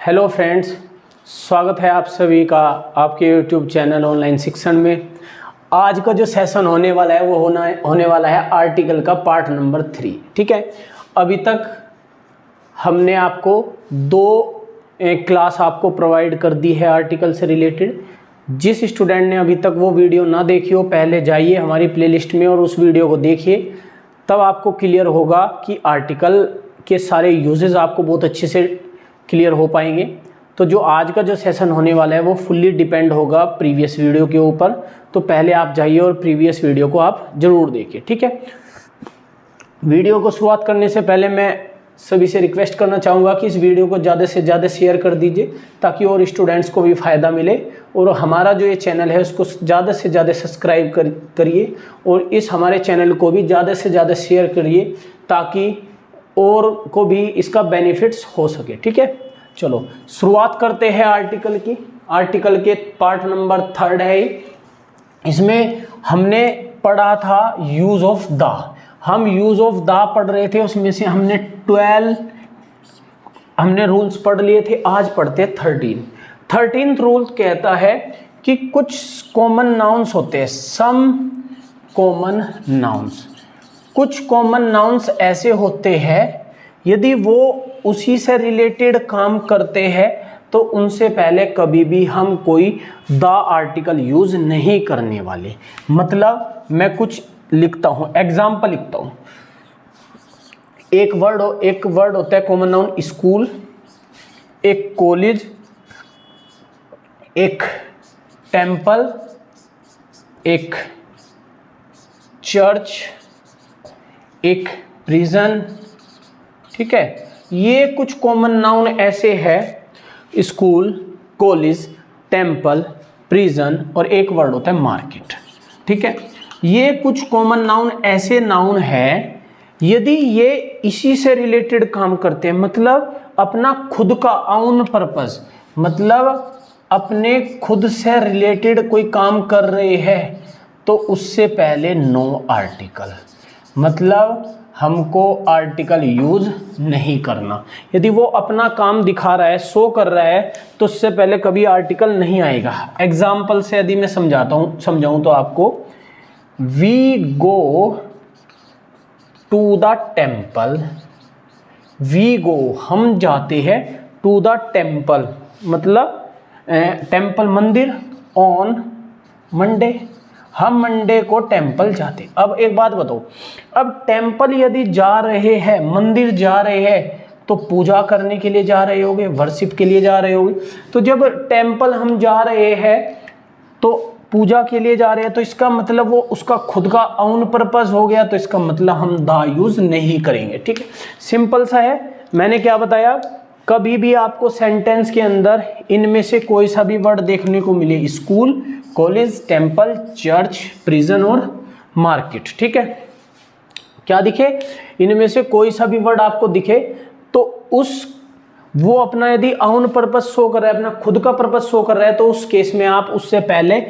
Hello friends, स्वागत है आप सभी का आपके यूट्यूब चैनल ऑनलाइन शिक्षण में। आज का जो सेशन होने वाला है वो होने वाला है आर्टिकल का पार्ट नंबर 3। ठीक है, अभी तक हमने आपको 2 क्लास आपको प्रोवाइड कर दी है आर्टिकल से रिलेटेड। जिस स्टूडेंट ने अभी तक वो वीडियो ना देखी हो, पहले जाइए हमारी प्लेलिस्ट में और उस वीडियो को देखिए, तब आपको क्लियर होगा कि आर्टिकल के सारे यूजेस आपको बहुत अच्छे से क्लियर हो पाएंगे। तो जो आज का जो सेशन होने वाला है वो फुल्ली डिपेंड होगा प्रीवियस वीडियो के ऊपर। तो पहले आप जाइए और प्रीवियस वीडियो को आप ज़रूर देखिए। ठीक है, वीडियो को शुरुआत करने से पहले मैं सभी से रिक्वेस्ट करना चाहूँगा कि इस वीडियो को ज़्यादा से ज़्यादा शेयर कर दीजिए ताकि और स्टूडेंट्स को भी फ़ायदा मिले, और हमारा जो ये चैनल है उसको ज़्यादा से ज़्यादा सब्सक्राइब करिए और इस हमारे चैनल को भी ज़्यादा से ज़्यादा शेयर करिए ताकि और को भी इसका बेनिफिट्स हो सके। ठीक है, चलो शुरुआत करते हैं आर्टिकल की। आर्टिकल के पार्ट नंबर 3 है। इसमें हमने पढ़ा था यूज ऑफ द। हम यूज ऑफ द पढ़ रहे थे, उसमें से हमने 12 रूल्स पढ़ लिए थे। आज पढ़ते 13th रूल कहता है कि कुछ कॉमन नाउन्स होते हैं, सम कॉमन नाउन्स। कुछ कॉमन नाउन्स ऐसे होते हैं यदि वो उसी से रिलेटेड काम करते हैं तो उनसे पहले कभी भी हम कोई द आर्टिकल यूज नहीं करने वाले। मतलब मैं कुछ लिखता हूँ, एग्जाम्पल लिखता हूँ। एक वर्ड होता है कॉमन नाउन, स्कूल, एक कॉलेज, एक टेम्पल, एक चर्च, एक प्रिजन। ठीक है, ये कुछ कॉमन नाउन ऐसे हैं, स्कूल, कॉलेज, टेम्पल, प्रिजन और एक वर्ड होता है मार्केट। ठीक है, ये कुछ कॉमन नाउन ऐसे नाउन है यदि ये इसी से रिलेटेड काम करते हैं, मतलब अपना खुद का ओन पर्पस, मतलब अपने खुद से रिलेटेड कोई काम कर रहे हैं तो उससे पहले नो आर्टिकल, मतलब हमको आर्टिकल यूज नहीं करना। यदि वो अपना काम दिखा रहा है, शो कर रहा है, तो उससे पहले कभी आर्टिकल नहीं आएगा। एग्जाम्पल से यदि मैं समझाऊं तो आपको, we go to the temple. We go, हम जाते हैं, टू द टेम्पल मतलब टेम्पल मंदिर, ऑन मंडे, हम मंडे को टेम्पल जाते। अब एक बात बताओ, अब टेम्पल यदि जा रहे हैं, मंदिर जा रहे हैं, तो पूजा करने के लिए जा रहे होगे, वर्शिप के लिए जा रहे होगे। तो जब टेम्पल हम जा रहे हैं तो पूजा के लिए जा रहे हैं, तो इसका मतलब वो उसका खुद का ओन पर्पस हो गया, तो इसका मतलब हम द यूज नहीं करेंगे। ठीक है, सिंपल सा है। मैंने क्या बताया, कभी भी आपको सेंटेंस के अंदर इनमें से कोई सा भी वर्ड देखने को मिले, school, college, temple, church, prison और मार्केट, ठीक है, क्या दिखे, इनमें से कोई सा भी वर्ड आपको दिखे तो वो अपना यदि ओन पर्पस शो कर रहा है, अपना खुद का पर्पस शो कर रहा है, तो उस केस में आप उससे पहले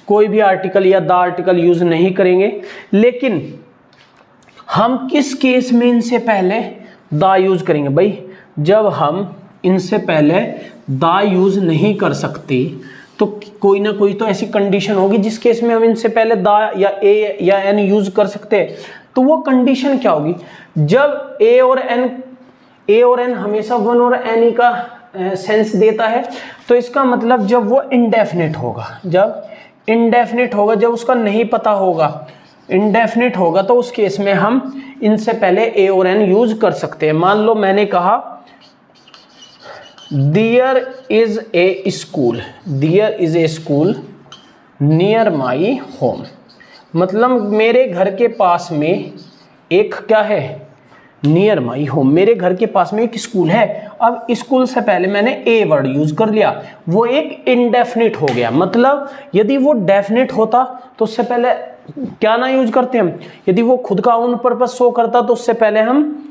कोई भी आर्टिकल या द आर्टिकल यूज नहीं करेंगे। लेकिन हम किस केस में इनसे पहले द यूज करेंगे भाई? जब हम इनसे पहले द यूज नहीं कर सकते तो कोई ना कोई तो ऐसी कंडीशन होगी जिस केस में हम इनसे पहले द या ए या एन यूज कर सकते हैं। तो वो कंडीशन क्या होगी? जब ए और एन हमेशा वन और एनी का सेंस देता है, तो इसका मतलब जब वो इंडेफिनिट होगा, जब उसका नहीं पता होगा, इंडेफिनिट होगा, तो उस केस में हम इनसे पहले ए और एन यूज कर सकते हैं। मान लो मैंने कहा there is a school near my home, मतलब मेरे घर के पास में एक क्या है, नियर माई होम, मेरे घर के पास में एक स्कूल है। अब स्कूल से पहले मैंने ए वर्ड यूज कर लिया, वो एक इंडेफिनिट हो गया। मतलब यदि वो डेफिनिट होता तो उससे पहले क्या ना यूज करते हम, यदि वो खुद का ओन पर्पस शो करता तो उससे पहले हम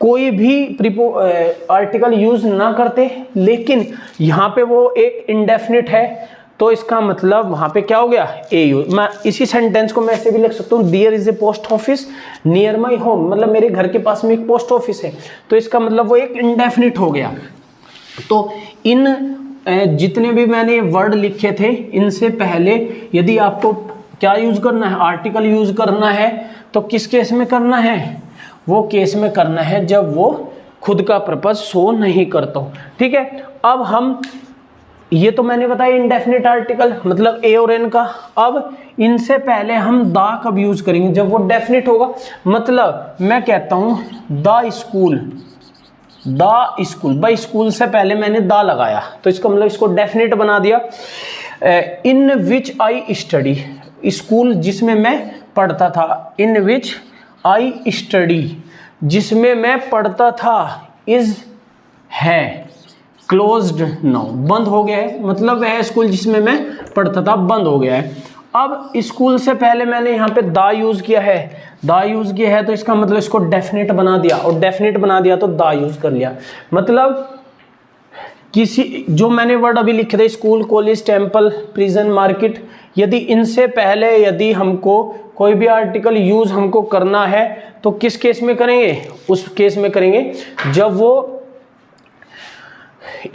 कोई भी आर्टिकल यूज ना करते। लेकिन यहाँ पे वो एक इंडेफिनिट है, तो इसका मतलब वहां पे क्या हो गया, ए यूज। मैं इसी सेंटेंस को मैं ऐसे भी लिख सकता हूँ, there is a post office near my home, मतलब मेरे घर के पास में एक पोस्ट ऑफिस है, तो इसका मतलब वो एक इंडेफिनिट हो गया। तो इन जितने भी मैंने वर्ड लिखे थे इनसे पहले यदि आपको क्या यूज करना है, आर्टिकल यूज करना है, तो किस केस में करना है, वो केस में करना है जब वो खुद का पर्पस शो नहीं करता हो। ठीक है, अब हम ये तो मैंने बताया इंडेफिनिट आर्टिकल मतलब ए और एन का। अब इनसे पहले हम दा कब यूज करेंगे, जब वो डेफिनिट होगा। मतलब मैं कहता हूं the school, the school, by school से पहले मैंने दा लगाया तो इसका मतलब इसको डेफिनेट बना दिया। इन विच आई स्टडी, स्कूल जिसमें मैं पढ़ता था, इन विच आई स्टडी जिसमें मैं पढ़ता था, इज है क्लोज्ड नाउ बंद हो गया है, मतलब वह स्कूल जिसमें मैं पढ़ता था बंद हो गया है। अब स्कूल से पहले मैंने यहाँ पे दा यूज किया है, दा यूज किया है तो इसका मतलब इसको डेफिनेट बना दिया, और डेफिनेट बना दिया तो दा यूज कर लिया। मतलब किसी जो मैंने वर्ड अभी लिखे थे school, college, temple, prison, market, यदि इनसे पहले यदि हमको कोई भी आर्टिकल यूज हमको करना है तो किस केस में करेंगे, उस केस में करेंगे जब वो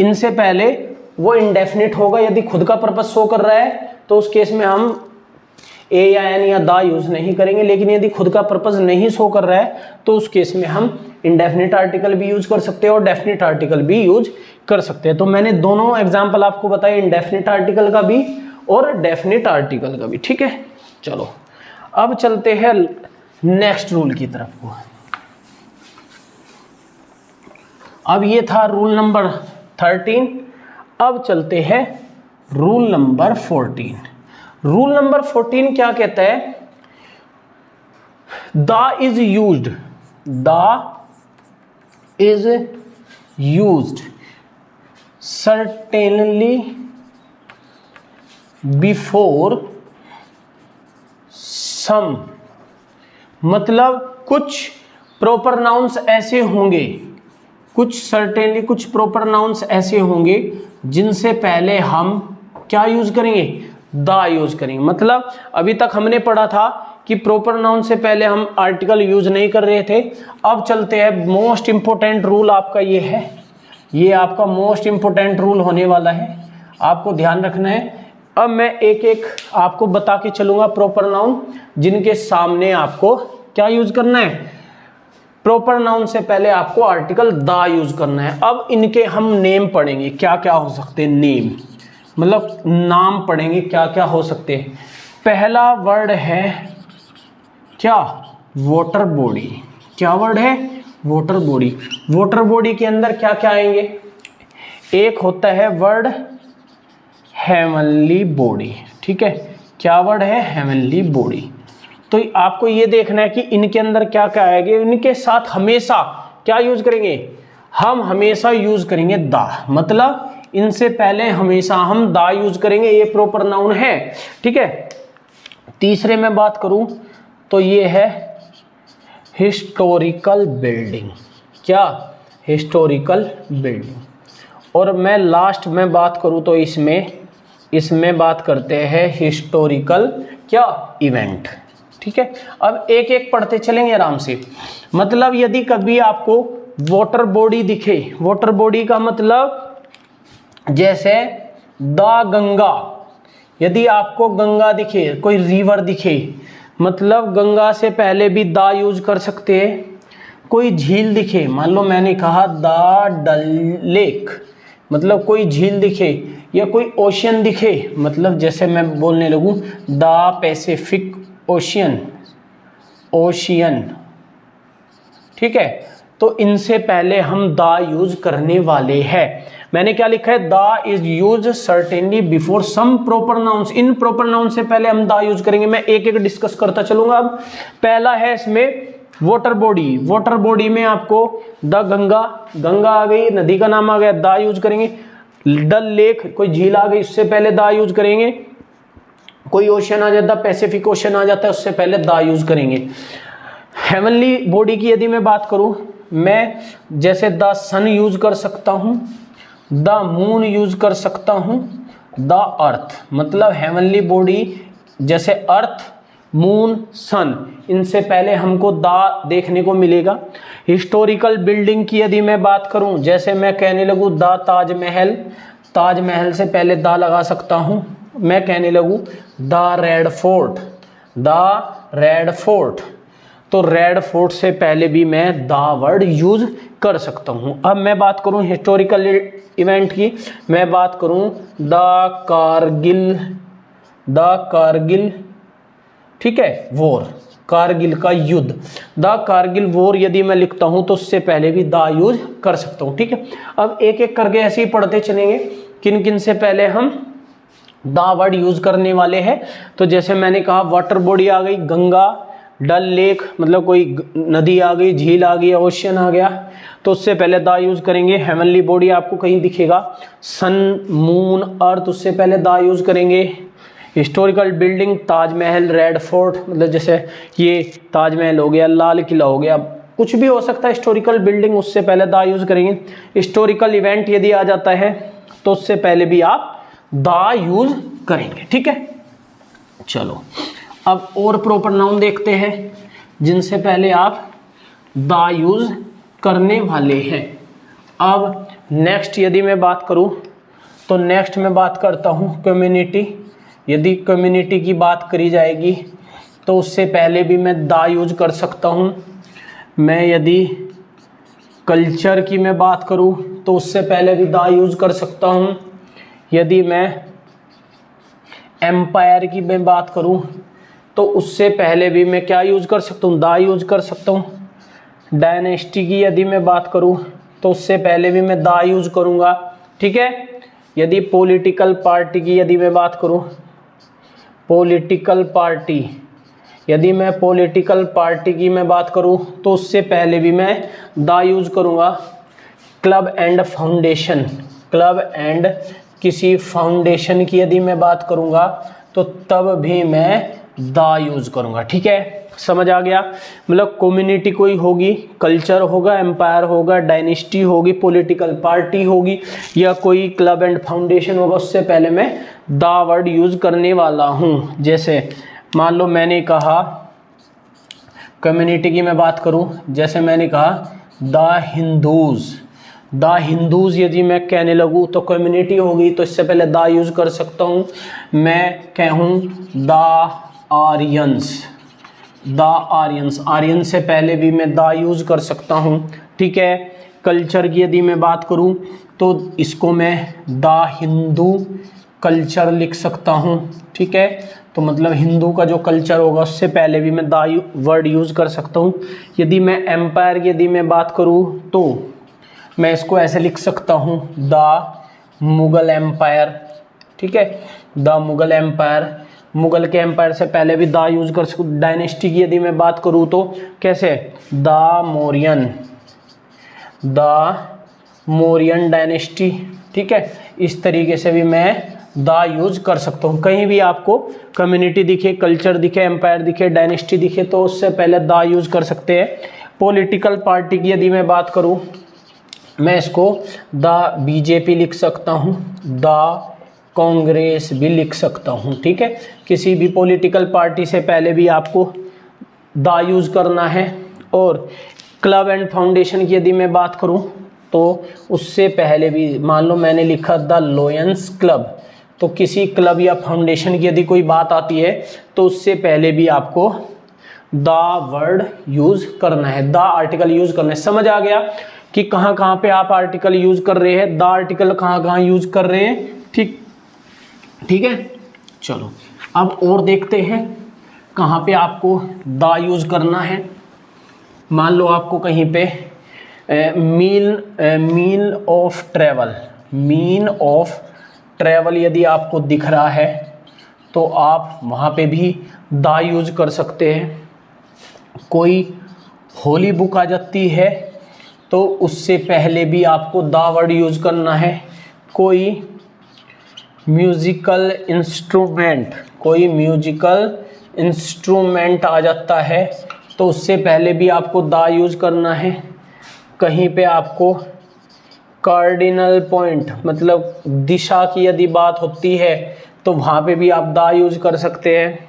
इनसे पहले वो इंडेफिनिट होगा। यदि खुद का पर्पस शो कर रहा है तो उस केस में हम ए या एन या दा यूज नहीं करेंगे, लेकिन यदि खुद का पर्पस नहीं शो कर रहा है तो उस केस में हम इंडेफिनिट आर्टिकल भी यूज कर सकते हैं और डेफिनिट आर्टिकल भी यूज कर सकते हैं। तो मैंने दोनों एग्जांपल आपको बताया, इंडेफिनिट आर्टिकल का भी और डेफिनिट आर्टिकल का भी। ठीक है, चलो अब चलते हैं नेक्स्ट रूल की तरफ को। अब ये था रूल नंबर 13, अब चलते हैं रूल नंबर 14। रूल नंबर 14 क्या कहता है, the is used, the is used certainly before some, मतलब कुछ प्रॉपर नाउन्स ऐसे होंगे, कुछ सर्टेनली कुछ प्रॉपर नाउन्स ऐसे होंगे जिनसे पहले हम क्या यूज करेंगे, दा यूज करेंगे। मतलब अभी तक हमने पढ़ा था कि प्रॉपर नाउन से पहले हम आर्टिकल यूज नहीं कर रहे थे। अब चलते हैं, मोस्ट इंपोर्टेंट रूल आपका ये है, ये आपका मोस्ट इंपोर्टेंट रूल होने वाला है, आपको ध्यान रखना है। अब मैं एक एक आपको बता के चलूंगा प्रॉपर नाउन जिनके सामने आपको क्या यूज करना है, प्रॉपर नाउन से पहले आपको आर्टिकल दा यूज करना है। अब इनके हम नेम पढ़ेंगे, क्या क्या हो सकते हैं, नेम मतलब नाम पढ़ेंगे क्या क्या हो सकते हैं। पहला वर्ड है क्या, वाटर बॉडी। क्या वर्ड है, वाटर बॉडी। वाटर बॉडी के अंदर क्या क्या आएंगे, एक होता है वर्ड हेवनली बॉडी। ठीक है, क्या वर्ड है, हेवनली बॉडी। तो आपको ये देखना है कि इनके अंदर क्या क्या आएगा, इनके साथ हमेशा क्या यूज करेंगे, हम हमेशा यूज करेंगे दा, मतलब इनसे पहले हमेशा हम दा यूज करेंगे, ये प्रॉपर नाउन है। ठीक है, तीसरे में बात करूं तो ये है हिस्टोरिकल बिल्डिंग। क्या, हिस्टोरिकल बिल्डिंग। और मैं लास्ट में बात करूं तो इसमें बात करते हैं हिस्टोरिकल क्या, इवेंट। ठीक है, अब एक एक पढ़ते चलेंगे आराम से। मतलब यदि कभी आपको वाटर बॉडी दिखे, वाटर बॉडी का मतलब जैसे द गंगा, यदि आपको गंगा दिखे, कोई रिवर दिखे, मतलब गंगा से पहले भी दा यूज कर सकते हैं। कोई झील दिखे, मान लो मैंने कहा द डल लेक, मतलब कोई झील दिखे, या कोई ओशियन दिखे, मतलब जैसे मैं बोलने लगूं द पैसिफिक ओशियन, ओशियन। ठीक है, तो इनसे पहले हम दा यूज करने वाले हैं। मैंने क्या लिखा है, the is use certainly before some proper nouns. इन प्रॉपर नाउन से पहले हम दा यूज करेंगे। मैं एक एक डिस्कस करता चलूंगा। अब पहला है इसमें वाटर बॉडी। वाटर बॉडी में आपको द गंगा, गंगा आ गई, नदी का नाम आ गया, दा यूज करेंगे। डल लेक, कोई झील आ गई, उससे पहले दा यूज करेंगे। कोई ओशन आ जाता, पैसिफिक ओशन आ जाता है, उससे पहले दा यूज करेंगे। हेवनली बॉडी की यदि मैं बात करूं, मैं जैसे द सन यूज कर सकता हूं, द मून यूज कर सकता हूं, द अर्थ। मतलब हेवनली बॉडी जैसे अर्थ, मून, सन, इनसे पहले हमको दा देखने को मिलेगा। हिस्टोरिकल बिल्डिंग की यदि मैं बात करूं, जैसे मैं कहने लगूं द ताजमहल, ताजमहल से पहले दा लगा सकता हूं। मैं कहने लगूं the Red Fort, the Red Fort, तो रेड फोर्ट से पहले भी मैं द वर्ड यूज कर सकता हूं। अब मैं बात करूं हिस्टोरिकल इवेंट की, मैं बात करूं द कारगिल, ठीक है, वॉर, कारगिल का युद्ध, द कारगिल वॉर यदि मैं लिखता हूं तो उससे पहले भी द यूज कर सकता हूं। ठीक है, अब एक एक करके ऐसे ही पढ़ते चलेंगे किन किन से पहले हम द वर्ड यूज करने वाले हैं। तो जैसे मैंने कहा वाटर बॉडी आ गई, गंगा, डल लेक मतलब कोई नदी आ गई, झील आ गई, ओशियन आ गया, तो उससे पहले द यूज करेंगे। हेवनली बॉडी आपको कहीं दिखेगा, सन, मून, अर्थ, उससे पहले द यूज करेंगे। Historical building, Taj Mahal, red fort, मतलब जैसे ये ताजमहल हो गया, लाल किला हो गया, कुछ भी हो सकता है हिस्टोरिकल बिल्डिंग, उससे पहले द यूज करेंगे। हिस्टोरिकल इवेंट यदि आ जाता है तो उससे पहले भी आप द यूज करेंगे। ठीक है, चलो अब और प्रॉपर नाउन देखते हैं जिनसे पहले आप द यूज करने वाले हैं। अब नेक्स्ट यदि मैं बात करूं तो नेक्स्ट मैं बात करता हूं कम्युनिटी। यदि कम्युनिटी की बात करी जाएगी तो उससे पहले भी मैं द यूज कर सकता हूं। मैं यदि कल्चर की मैं बात करूं तो उससे पहले भी द यूज कर सकता हूं। यदि मैं एम्पायर की मैं बात करूं तो उससे पहले भी मैं क्या यूज कर सकता हूं, द यूज कर सकता हूं। डायनेस्टी की यदि मैं बात करूं तो उससे पहले भी मैं द यूज करूंगा। ठीक है, यदि पॉलिटिकल पार्टी की यदि मैं बात करूं, पॉलिटिकल पार्टी, यदि मैं पॉलिटिकल पार्टी की मैं बात करूं तो उससे पहले भी मैं द यूज करूंगा। Club and foundation, club and किसी फाउंडेशन की यदि मैं बात करूंगा तो तब भी मैं द यूज करूंगा। ठीक है, समझ आ गया। मतलब कम्युनिटी कोई होगी, कल्चर होगा, एम्पायर होगा, डायनेस्टी होगी, पॉलिटिकल पार्टी होगी या कोई क्लब एंड फाउंडेशन होगा, उससे पहले मैं द वर्ड यूज करने वाला हूं। जैसे मान लो मैंने कहा कम्युनिटी की मैं बात करूं, जैसे मैंने कहा द हिंदूज, द हिंदूज यदि मैं कहने लगूँ तो कम्युनिटी होगी, तो इससे पहले द यूज कर सकता हूँ। मैं कहूँ the Aryans, the Aryans, Aryan से पहले भी मैं द यूज कर सकता हूँ। ठीक है, कल्चर की यदि मैं बात करूँ तो इसको मैं द हिंदू कल्चर लिख सकता हूँ। ठीक है, तो मतलब हिंदू का जो कल्चर होगा उससे पहले भी मैं द वर्ड यूज कर सकता हूँ। यदि मैं एम्पायर की यदि मैं बात करूँ तो मैं इसको ऐसे लिख सकता हूँ द मुगल एम्पायर। ठीक है, द मुगल एम्पायर, मुगल के एम्पायर से पहले भी द यूज कर सकूँ। डायनेस्टी की यदि मैं बात करूँ तो कैसे, the Mauryan, the Mauryan dynasty. ठीक है, इस तरीके से भी मैं द यूज कर सकता हूँ। कहीं भी आपको कम्युनिटी दिखे, कल्चर दिखे, एम्पायर दिखे, डायनेस्टी दिखे तो उससे पहले द यूज कर सकते हैं। पॉलिटिकल पार्टी की यदि मैं बात करूँ, मैं इसको द बीजेपी लिख सकता हूँ, द कांग्रेस भी लिख सकता हूँ। ठीक है, किसी भी पॉलिटिकल पार्टी से पहले भी आपको द यूज करना है। और क्लब एंड फाउंडेशन की यदि मैं बात करूँ तो उससे पहले भी, मान लो मैंने लिखा द लॉयंस क्लब, तो किसी क्लब या फाउंडेशन की यदि कोई बात आती है तो उससे पहले भी आपको द वर्ड यूज करना है, द आर्टिकल यूज करना है। समझ आ गया कि कहाँ कहाँ पे आप आर्टिकल यूज कर रहे हैं, द आर्टिकल कहाँ कहाँ यूज कर रहे हैं। ठीक है, चलो अब और देखते हैं कहाँ पे आपको द यूज करना है। मान लो आपको कहीं पे mean of travel, mean of travel यदि आपको दिख रहा है तो आप वहाँ पे भी द यूज कर सकते हैं। कोई होली बुक आ जाती है तो उससे पहले भी आपको द वर्ड यूज करना है। कोई म्यूजिकल इंस्ट्रूमेंट, कोई म्यूजिकल इंस्ट्रूमेंट आ जाता है तो उससे पहले भी आपको द यूज करना है। कहीं पे आपको कार्डिनल पॉइंट मतलब दिशा की यदि बात होती है तो वहाँ पे भी आप द यूज कर सकते हैं।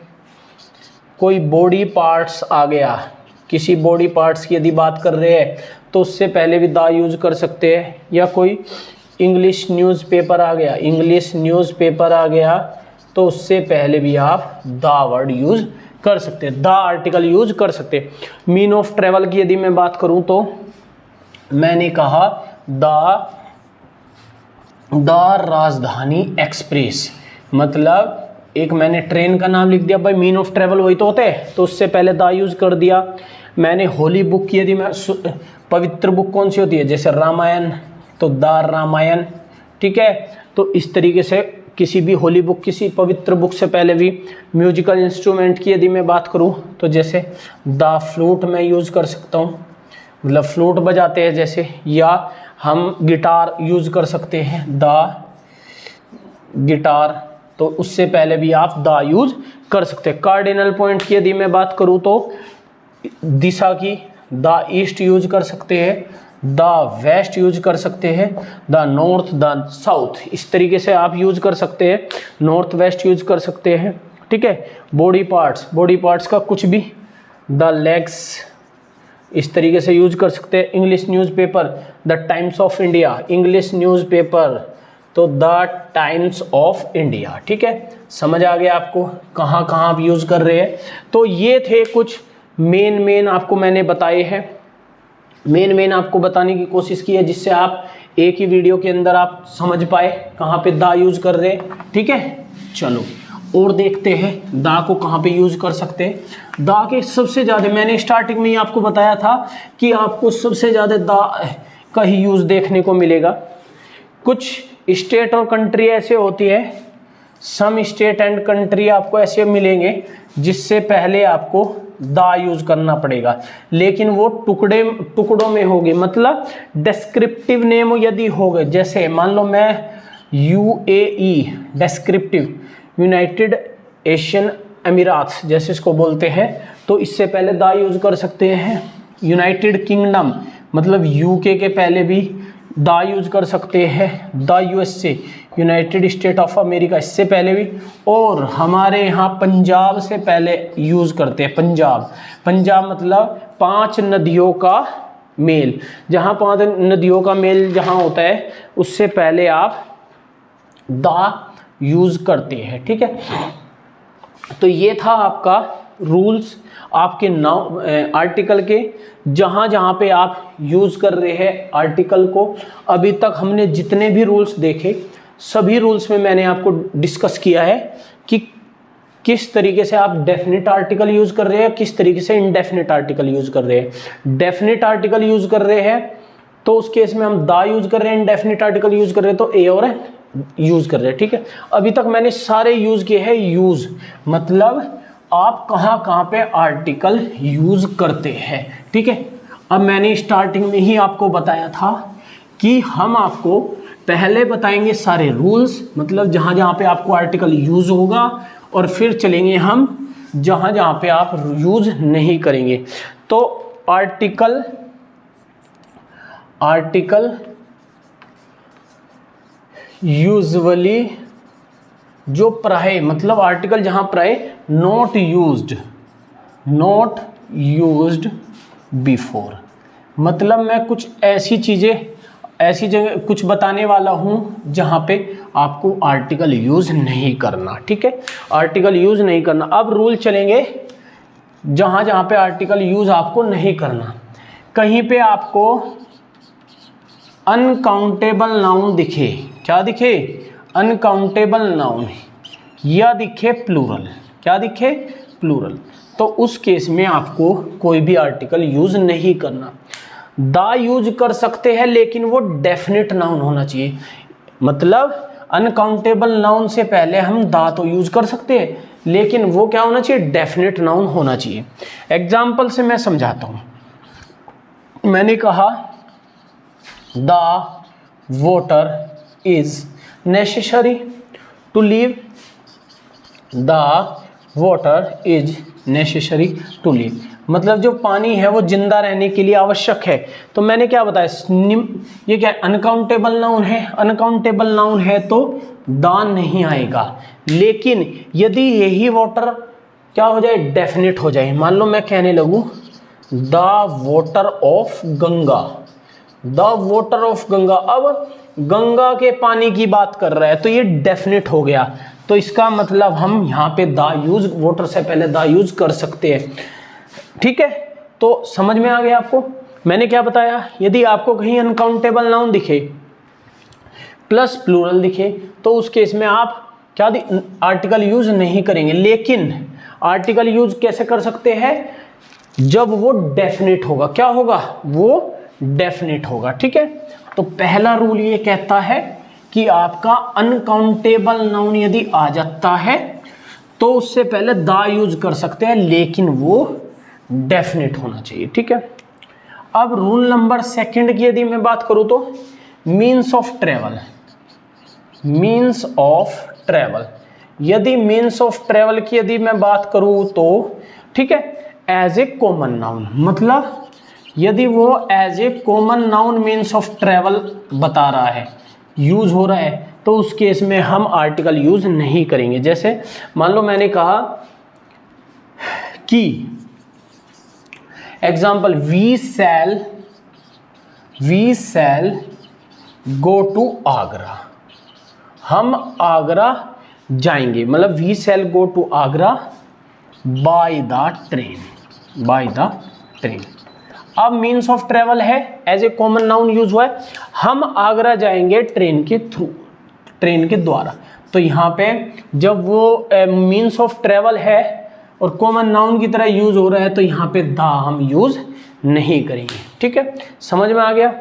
कोई बॉडी पार्ट्स आ गया, किसी बॉडी पार्ट्स की यदि बात कर रहे हैं तो उससे पहले भी दा यूज कर सकते हैं। या कोई इंग्लिश न्यूज़पेपर आ गया, इंग्लिश न्यूज़पेपर आ गया तो उससे पहले भी आप दा वर्ड यूज कर सकते हैं, दा आर्टिकल यूज कर सकते हैं। मीन ऑफ ट्रेवल की यदि मैं बात करूं तो मैंने कहा द राजधानी एक्सप्रेस, मतलब एक मैंने ट्रेन का नाम लिख दिया, भाई मीन ऑफ ट्रेवल वही तो होते हैं, तो उससे पहले दा यूज कर दिया। मैंने होली बुक की यदि मैं, पवित्र बुक कौन सी होती है, जैसे रामायण, तो द रामायण, ठीक है। तो इस तरीके से किसी भी होली बुक, किसी पवित्र बुक से पहले भी। म्यूजिकल इंस्ट्रूमेंट की यदि मैं बात करूं तो जैसे द फ्लूट मैं यूज़ कर सकता हूं, मतलब फ्लूट बजाते हैं जैसे, या हम गिटार यूज़ कर सकते हैं, द गिटार, तो उससे पहले भी आप द यूज कर सकते हैं। कार्डिनल पॉइंट की यदि मैं बात करूं तो दिशा की द ईस्ट यूज कर सकते हैं, द वेस्ट यूज कर सकते हैं, द नॉर्थ, द साउथ, इस तरीके से आप यूज कर सकते हैं, नॉर्थ वेस्ट यूज कर सकते हैं, ठीक है। बॉडी पार्ट्स का कुछ भी, द लेग्स, इस तरीके से यूज कर सकते हैं। English newspaper, the times of India, English newspaper, तो द टाइम्स ऑफ इंडिया, ठीक है। समझ आ गया आपको कहाँ कहाँ आप यूज कर रहे हैं। तो ये थे कुछ मेन आपको मैंने बताए हैं, मेन आपको बताने की कोशिश की है, जिससे आप एक ही वीडियो के अंदर आप समझ पाए कहाँ पे दा यूज कर रहे हैं, ठीक है। चलो और देखते हैं दा को कहाँ पे यूज कर सकते हैं। दा के सबसे ज़्यादा, मैंने स्टार्टिंग में ही आपको बताया था कि आपको सबसे ज़्यादा दा का ही यूज देखने को मिलेगा। कुछ स्टेट और कंट्री ऐसे होती है, सम स्टेट एंड कंट्री आपको ऐसे मिलेंगे जिससे पहले आपको दा यूज करना पड़ेगा, लेकिन वो टुकड़ों में होगी, मतलब डिस्क्रिप्टिव नेम यदि हो गए, जैसे मान लो मैं UAE, डिस्क्रिप्टिव यूनाइटेड एशियन अमीरात जैसे इसको बोलते हैं, तो इससे पहले दा यूज कर सकते हैं। यूनाइटेड किंगडम, मतलब UK के पहले भी दा यूज कर सकते हैं। The USA, United state of America, इससे पहले भी। और हमारे यहाँ पंजाब से पहले यूज करते हैं, पंजाब मतलब 5 नदियों का मेल, जहाँ 5 नदियों का मेल जहाँ होता है उससे पहले आप दा यूज करते हैं, ठीक है। तो ये था आपका रूल्स आपके आर्टिकल के, जहाँ पे आप यूज कर रहे हैं आर्टिकल को। अभी तक हमने जितने भी रूल्स देखे, सभी रूल्स में मैंने आपको डिस्कस किया है कि किस तरीके से आप डेफिनेट आर्टिकल यूज कर रहे हैं, किस तरीके से इनडेफिनेट आर्टिकल यूज कर रहे हैं। डेफिनेट आर्टिकल यूज कर रहे हैं तो उस केस में हम दा यूज कर रहे हैं, इनडेफिनेट आर्टिकल यूज कर रहे हैं तो ए और यूज कर रहे हैं, ठीक है। अभी तक मैंने सारे यूज किए हैं। यूज मतलब आप कहाँ पे आर्टिकल यूज करते हैं, ठीक है। अब मैंने स्टार्टिंग में ही आपको बताया था कि हम आपको पहले बताएंगे सारे रूल्स, मतलब जहाँ पे आपको आर्टिकल यूज होगा, और फिर चलेंगे हम जहाँ पे आप यूज नहीं करेंगे। तो आर्टिकल यूजुअली जो प्राय, मतलब आर्टिकल जहां प्राय नॉट यूज्ड बिफोर, मतलब मैं कुछ ऐसी जगह कुछ बताने वाला हूं जहां पे आपको आर्टिकल यूज नहीं करना, ठीक है। आर्टिकल यूज नहीं करना। अब रूल चलेंगे जहां पे आर्टिकल यूज आपको नहीं करना। कहीं पे आपको अनकाउंटेबल नाउन दिखे, क्या दिखे, अनकाउंटेबल नाउन, या दिखे प्लूरल, क्या दिखे, प्लूरल, तो उस केस में आपको कोई भी आर्टिकल यूज नहीं करना। दा यूज कर सकते हैं लेकिन वो डेफिनेट नाउन होना चाहिए, मतलब अनकाउंटेबल नाउन से पहले हम दा तो यूज कर सकते हैं लेकिन वो क्या होना चाहिए, डेफिनेट नाउन होना चाहिए। एग्जाम्पल से मैं समझाता हूं। मैंने कहा the water is necessary to live, the water is necessary to live, मतलब जो पानी है वो जिंदा रहने के लिए आवश्यक है। तो मैंने क्या बताया, ये क्या अनकाउंटेबल नाउन है, अनकाउंटेबल नाउन है तो दा नहीं आएगा। लेकिन यदि यही वाटर क्या हो जाए, डेफिनेट हो जाए। मान लो मैं कहने लगूं the water of Ganga, the water of Ganga, अब गंगा के पानी की बात कर रहा है तो ये डेफिनेट हो गया। तो इसका मतलब हम यहाँ पे द यूज, वाटर से पहले द यूज कर सकते हैं। ठीक है, तो समझ में आ गया आपको मैंने क्या बताया। यदि आपको कहीं अनकाउंटेबल नाउन दिखे प्लस प्लूरल दिखे तो उस केस में आप क्या आर्टिकल यूज नहीं करेंगे, लेकिन आर्टिकल यूज कैसे कर सकते हैं, जब वो डेफिनेट होगा। क्या होगा, वो डेफिनेट होगा। ठीक है, तो पहला रूल ये कहता है कि आपका अनकाउंटेबल नाउन यदि आ जाता है तो उससे पहले द यूज कर सकते हैं, लेकिन वो डेफिनेट होना चाहिए। ठीक है, अब रूल नंबर सेकंड की यदि मैं बात करूं तो means of travel, means of travel, यदि मीन्स ऑफ ट्रेवल की यदि मैं बात करूं तो ठीक है, एज ए कॉमन नाउन, मतलब यदि वो as a common noun means of travel बता रहा है, यूज हो रहा है, तो उस केस में हम आर्टिकल यूज नहीं करेंगे। जैसे मान लो मैंने कहा कि example we shall go to Agra, हम आगरा जाएंगे, मतलब we shall go to Agra by the train, by the train. अब मीन्स ऑफ ट्रेवल है, as a common noun use हुआ है, हम आगरा जाएंगे ट्रेन के थ्रू, ट्रेन के द्वारा। तो यहाँ पे जब वो मीन्स ऑफ ट्रेवल है और कॉमन नाउन की तरह यूज हो रहा है तो यहाँ पे द हम यूज नहीं करेंगे। ठीक है, समझ में आ गया।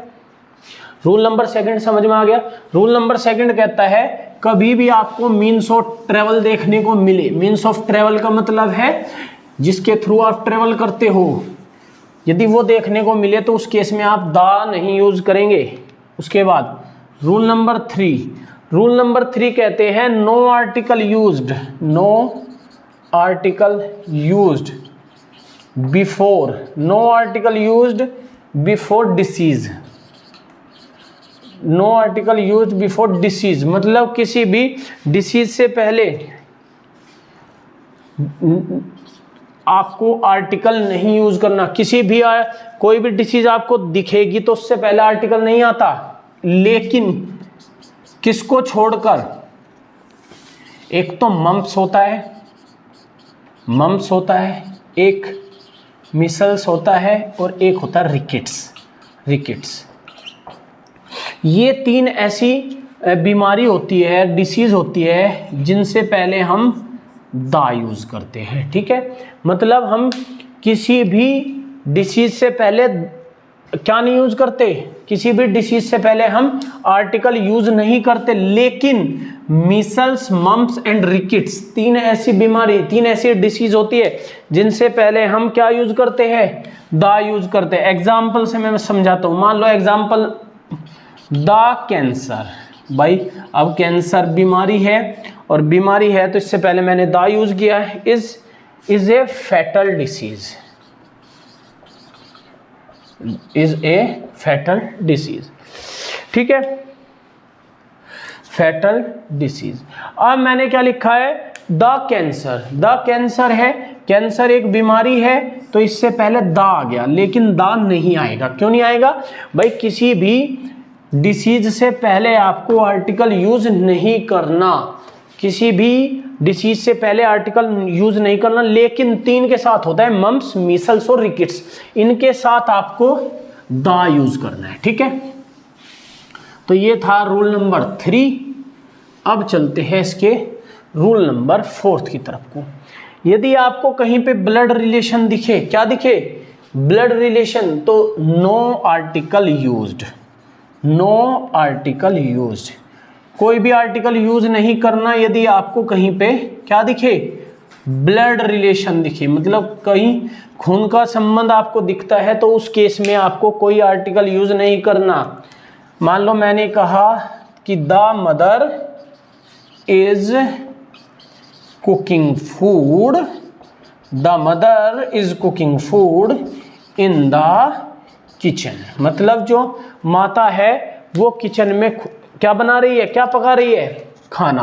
रूल नंबर सेकंड समझ में आ गया। रूल नंबर सेकंड कहता है कभी भी आपको मीन्स ऑफ ट्रेवल देखने को मिले, मीन्स ऑफ ट्रेवल का मतलब है जिसके थ्रू आप ट्रेवल करते हो, यदि वो देखने को मिले तो उस केस में आप द नहीं यूज करेंगे। उसके बाद rule number three, rule number three कहते हैं no article used, no article used before, no article used before disease, no article used before disease, मतलब किसी भी डिसीज से पहले आपको आर्टिकल नहीं यूज करना। किसी भी कोई भी डिसीज आपको दिखेगी तो उससे पहले आर्टिकल नहीं आता, लेकिन किसको छोड़कर, एक तो मम्प्स होता है, मम्प्स होता है, एक मिसल्स होता है और एक होता है रिकेट्स, रिकेट्स। ये तीन ऐसी बीमारी होती है, डिसीज होती है जिनसे पहले हम द यूज करते हैं। ठीक है, मतलब हम किसी भी डिसीज से पहले क्या नहीं यूज करते, किसी भी डिसीज से पहले हम आर्टिकल यूज नहीं करते, लेकिन मीसल्स, मम्प्स एंड रिकेट्स तीन ऐसी बीमारी, तीन ऐसी डिसीज होती है जिनसे पहले हम क्या यूज करते हैं, द यूज करते हैं। एग्जाम्पल से मैं समझाता हूं। मान लो एग्जाम्पल द कैंसर, भाई अब कैंसर बीमारी है और बीमारी है तो इससे पहले मैंने द यूज किया है, is a fatal disease, is a fatal disease. ठीक है, फैटल डिसीज। अब मैंने क्या लिखा है, द कैंसर, द कैंसर है, कैंसर एक बीमारी है तो इससे पहले द आ गया, लेकिन द नहीं आएगा। क्यों नहीं आएगा भाई, किसी भी डिसीज से पहले आपको आर्टिकल यूज नहीं करना, किसी भी डिसीज से पहले आर्टिकल यूज नहीं करना, लेकिन तीन के साथ होता है मम्प्स, मीसल्स और रिकेट्स, इनके साथ आपको द यूज करना है। ठीक है, तो ये था रूल नंबर 3। अब चलते हैं इसके रूल नंबर 4 की तरफ को। यदि आपको कहीं पे ब्लड रिलेशन दिखे, क्या दिखे, ब्लड रिलेशन, तो no article used, no article used, कोई भी आर्टिकल यूज नहीं करना। यदि आपको कहीं पे क्या दिखे, ब्लड रिलेशन दिखे, मतलब कहीं खून का संबंध आपको दिखता है तो उस केस में आपको कोई आर्टिकल यूज नहीं करना। मान लो मैंने कहा कि the mother is cooking food, the mother is cooking food in the kitchen, मतलब जो माता है वो किचन में क्या बना रही है, क्या पका रही है, खाना।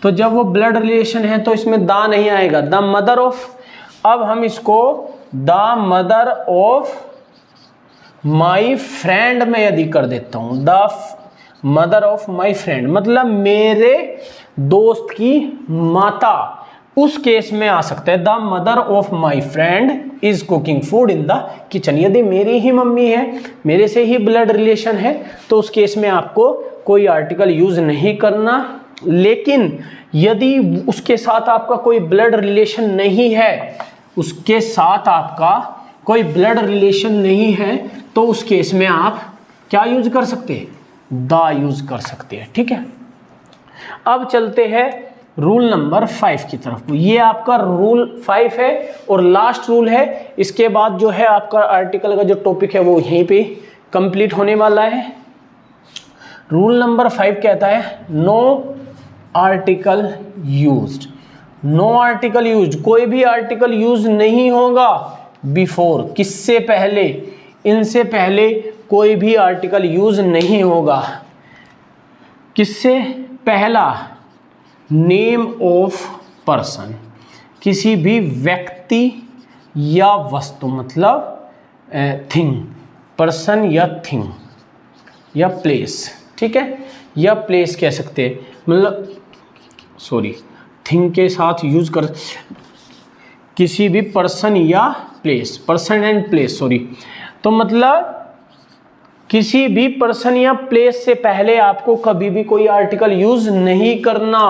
तो जब वो ब्लड रिलेशन है तो इसमें द नहीं आएगा। द मदर ऑफ अब हम इसको the mother of my friend में यदि कर देता हूं, the mother of my friend मतलब मेरे दोस्त की माता, उस केस में आ सकता है the mother of my friend is cooking food in the kitchen. यदि मेरी ही मम्मी है, मेरे से ही ब्लड रिलेशन है, तो उस केस में आपको कोई आर्टिकल यूज नहीं करना। लेकिन यदि उसके साथ आपका कोई ब्लड रिलेशन नहीं है, उसके साथ आपका कोई ब्लड रिलेशन नहीं है, तो उस केस में आप क्या यूज कर सकते हैं, द यूज कर सकते हैं। ठीक है, अब चलते हैं रूल नंबर 5 की तरफ। ये आपका रूल 5 है और लास्ट रूल है। इसके बाद जो है आपका आर्टिकल का जो टॉपिक है वो यहीं पे कंप्लीट होने वाला है। रूल नंबर 5 कहता है no article used. No article use, कोई भी आर्टिकल यूज नहीं होगा बिफोर, किससे पहले, इनसे पहले कोई भी आर्टिकल यूज नहीं होगा। किससे पहला, नेम ऑफ पर्सन, किसी भी व्यक्ति या वस्तु, मतलब थिंग, पर्सन या थिंग या प्लेस। ठीक है, या प्लेस कह सकते हैं, मतलब सॉरी थिंग के साथ यूज कर, किसी भी पर्सन या place, person and place sorry, तो मतलब किसी भी पर्सन या प्लेस से पहले आपको कभी भी कोई आर्टिकल यूज नहीं करना।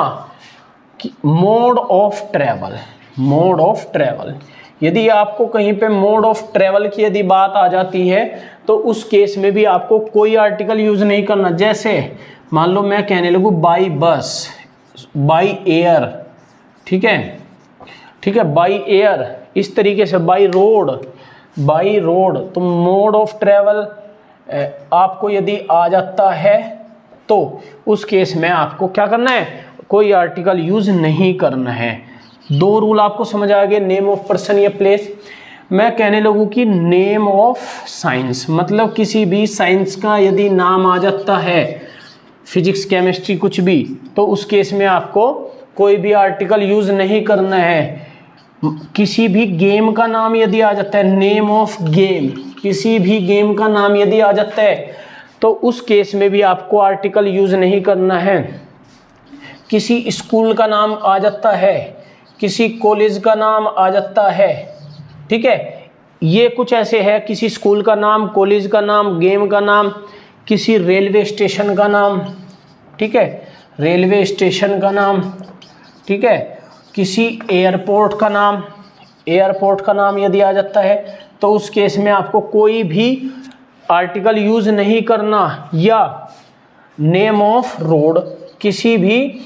Mode of travel, mode of travel, यदि आपको कहीं पे मोड ऑफ ट्रेवल की यदि बात आ जाती है तो उस केस में भी आपको कोई आर्टिकल यूज नहीं करना। जैसे मान लो मैं कहने लगूँ बाई बस, बाई एयर, ठीक है, ठीक है, बाई एयर, इस तरीके से बाई रोड, बाई रोड, तो मोड ऑफ ट्रेवल आपको यदि आ जाता है तो उस केस में आपको क्या करना है, कोई आर्टिकल यूज नहीं करना है। दो रूल आपको समझ आ गए, नेम ऑफ पर्सन या प्लेस। मैं कहने लगूँ कि नेम ऑफ साइंस, मतलब किसी भी साइंस का यदि नाम आ जाता है, फिजिक्स केमिस्ट्री कुछ भी, तो उस केस में आपको कोई भी आर्टिकल यूज नहीं करना है। किसी भी गेम का नाम यदि आ जाता है, नेम ऑफ गेम, किसी भी गेम का नाम यदि आ जाता है तो उस केस में भी आपको आर्टिकल यूज नहीं करना है। किसी स्कूल का नाम आ जाता है, किसी कॉलेज का नाम आ जाता है, ठीक है, ये कुछ ऐसे है, किसी स्कूल का नाम, कॉलेज का नाम, गेम का नाम, किसी रेलवे स्टेशन का नाम, ठीक है, रेलवे स्टेशन का नाम, ठीक है, किसी एयरपोर्ट का नाम, एयरपोर्ट का नाम यदि आ जाता है तो उस केस में आपको कोई भी आर्टिकल यूज नहीं करना। या नेम ऑफ रोड, किसी भी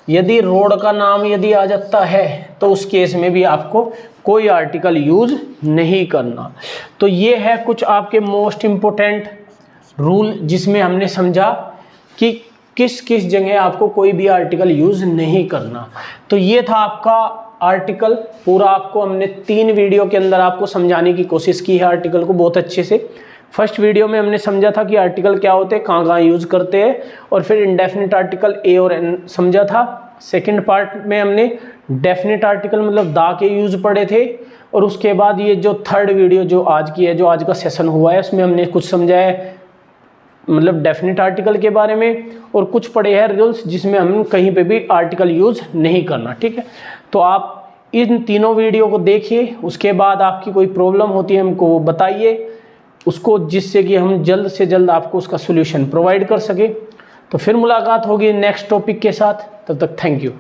यदि रोड का नाम यदि आ जाता है तो उस केस में भी आपको कोई आर्टिकल यूज नहीं करना। तो ये है कुछ आपके मोस्ट इम्पोर्टेंट रूल जिसमें हमने समझा कि किस किस जगह आपको कोई भी आर्टिकल यूज नहीं करना। तो ये था आपका आर्टिकल पूरा, आपको हमने 3 वीडियो के अंदर आपको समझाने की कोशिश की है आर्टिकल को बहुत अच्छे से। फर्स्ट वीडियो में हमने समझा था कि आर्टिकल क्या होते हैं, कहाँ कहाँ यूज करते हैं, और फिर इंडेफिनिट आर्टिकल ए और एन समझा था। सेकंड पार्ट में हमने डेफिनेट आर्टिकल मतलब दा के यूज पढ़े थे, और उसके बाद ये जो थर्ड वीडियो जो आज की है, जो आज का सेशन हुआ है, उसमें हमने कुछ समझाया मतलब डेफिनेट आर्टिकल के बारे में, और कुछ पढ़े हैं रूल्स जिसमें हम कहीं पे भी आर्टिकल यूज नहीं करना। ठीक है, तो आप इन तीनों वीडियो को देखिए, उसके बाद आपकी कोई प्रॉब्लम होती है हमको वो बताइए उसको, जिससे कि हम जल्द से जल्द आपको उसका सोल्यूशन प्रोवाइड कर सके। तो फिर मुलाकात होगी नेक्स्ट टॉपिक के साथ, तब तक थैंक यू।